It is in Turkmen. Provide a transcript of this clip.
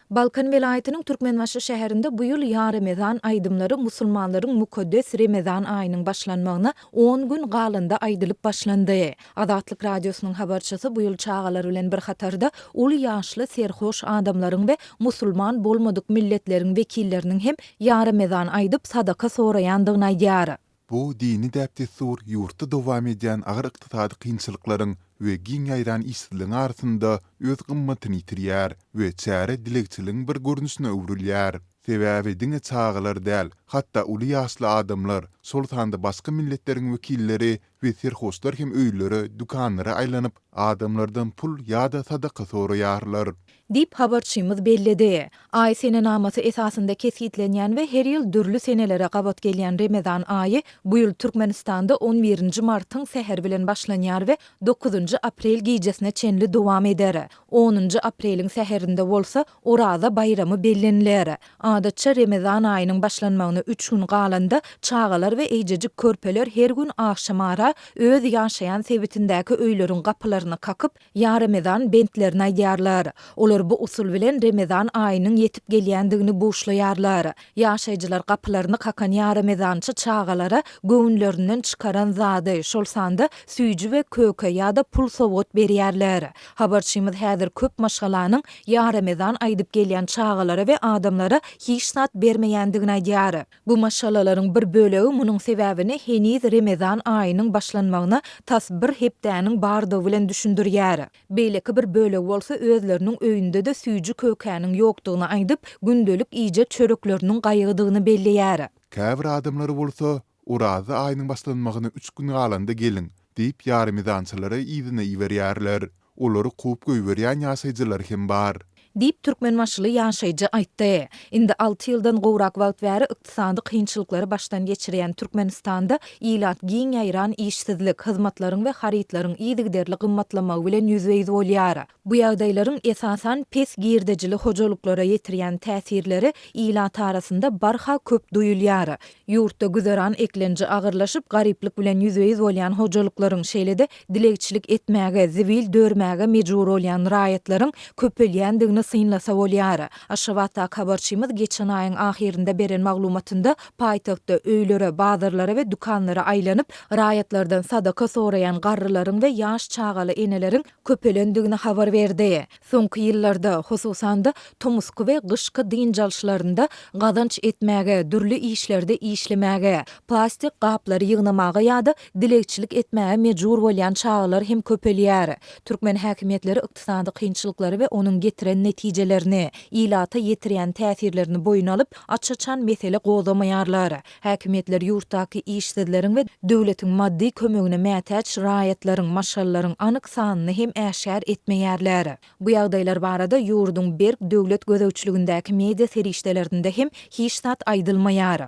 Balkan vilayetinin Türkmenbaşy şäherinde bu ýyl ýa Ramazan aýdymlary musulmanlaryň mukaddes Ramazan aýynyň başlanmagyna 10 gün galynda aýdylyp başlandy. Azatlyk radiosynyň habarçysy bu ýyl çağalar bilen bir hatarda uly ýaşly serhoş adamlaryň we musulman bolmadyk milletleriň wekilleriniň hem ýa Ramazan aýdyp sadaka soraýandygyny aýdýar. Bu dini däpdestur ýurtda dowam edýän agyr ykdysady kynçylyklaryň we giň ýaýran işsizligiň arasynda öz gymmatyny ýitirýär we çäre dilekçiligiň bir görnüşine öwrülýär. Sebäbi diňe çağalar däl, hatda uly ýaşly adamlar, sultanda başga milletleriň wekilleri we serhoşlar hem öýlere, dukanlara aýlanyp adamlardan pul ýa-da sadaka soraýarlar. Dip habarçymyz bellidi. Ay sene namasy esasynda kesitlenýän we her ýyl dürli senelere gabat gelýän Ramazan aýy bu ýyl Türkmenistanda 11-nji martyň seher bilen başlanýar we 9-njy aprel gijesine çenli dowam eder. 10-njy apreliň seherinde bolsa Oraza bayramy bellenler. Adatça Ramazan aýynyň başlanmagyna 3 gün galanda çağalar we eýjejik körpeler her gün akşamara öz ýaşaýan sebitindäki öýleriň gapylaryny kakyp ýa Ramazan bentlerini aýdýarlar. Olar bu usul bilen Ramazan aýynyň ýetip gelýändigini boşlaýarlar. Ýaşaýjylar gapylaryny kakan ýa Ramazançy çağalara göwnlerinden çykaran zady, şol sanda süýji we köke ýa-da pul sowgat berýärler. Habarçymyz häzir köp maşgalanyň ýa Ramazan aýdyp gelýän çağalara we adamlara hiç sat bermeýändigini aýdýar. Bu maşgalalaryň bir bölegi munyň sebäbini heniz Ramazan aýynyň başlanmagyna tas bir hepdäniň bardygy bilen düşündirýär. Beýleki bir bölegi bolsa özleriniň öýünde de süýji kökäniň ýokdugyny aýdyp gündelik iýje çörekleriniň gaýygydygyny belleýär. Käbir adamlary bolsa, Oraza aýynyň başlanmagyna 3 gün galanda gelin diýip ýa Ramazançylary ýzyna iwerýärler. Olary kup göýberýän ýaşaýjylar hem bar. Dip Türkmenbaşly ýaşaýjy aýtdy. Indi 6 ýyldan gowrak wagt bäri ykdysady kynçylyklary başdan geçirýän Türkmenistanda ýylat giň ýaýran işsizlik, hyzmatlaryň we haritlaryň ýygyderli gymmatlamagy bilen ýüzbeýiz bolýar. Bu ýagdaýlaryň esasan pes girdejili hojalyklara ýetirýän täsirleri ýylat arasynda barha köp duýulýar. Ýurtda güzeran eklenji agyrlaşyp garyplyk bilen ýüzbeýiz bolýan hojalyklaryň şeýlede dilekçilik etmäge, zibil dörmäge mejbur bolýan raýatlaryň köpelýändigini synlasa bolýar. Aşgabatda habarçymyz geçen aýyň ahirinde beren maglumatynda paýtagtda öýlere, bazarlara we dukanlara aýlanyp raýatlardan sadaka soraýan garrylaryň we ýaş çağaly eneleriň köpelendigini habar berdi. Soňky ýyllarda hususan da tomusky we gyşky din jalşylarynda gazanç etmäge, dürli işlerde işlemäge, plastik gaplary ýygnamaga ýa-da dilekçilik etmäge mejbur bolýan çağalar hem köpelýär. Türkmen häkimetleri ykdysady kynçylyklary we onuň getiren netijelerini, ýylata ýetirýän täsirlerini boyun alyp açaçan mesele gozamaýarlar. Häkimetler ýurtdaky işsizleriň we döwletiň maddi kömegine mätäç raýatlaryň, maşallaryň anyk sanyny hem äşär etmeýärler. Bu ýagdaýlar barada ýurdun berk döwlet gözegçiligindäki media serişdelerinde hem hiç sat aýdylmaýar.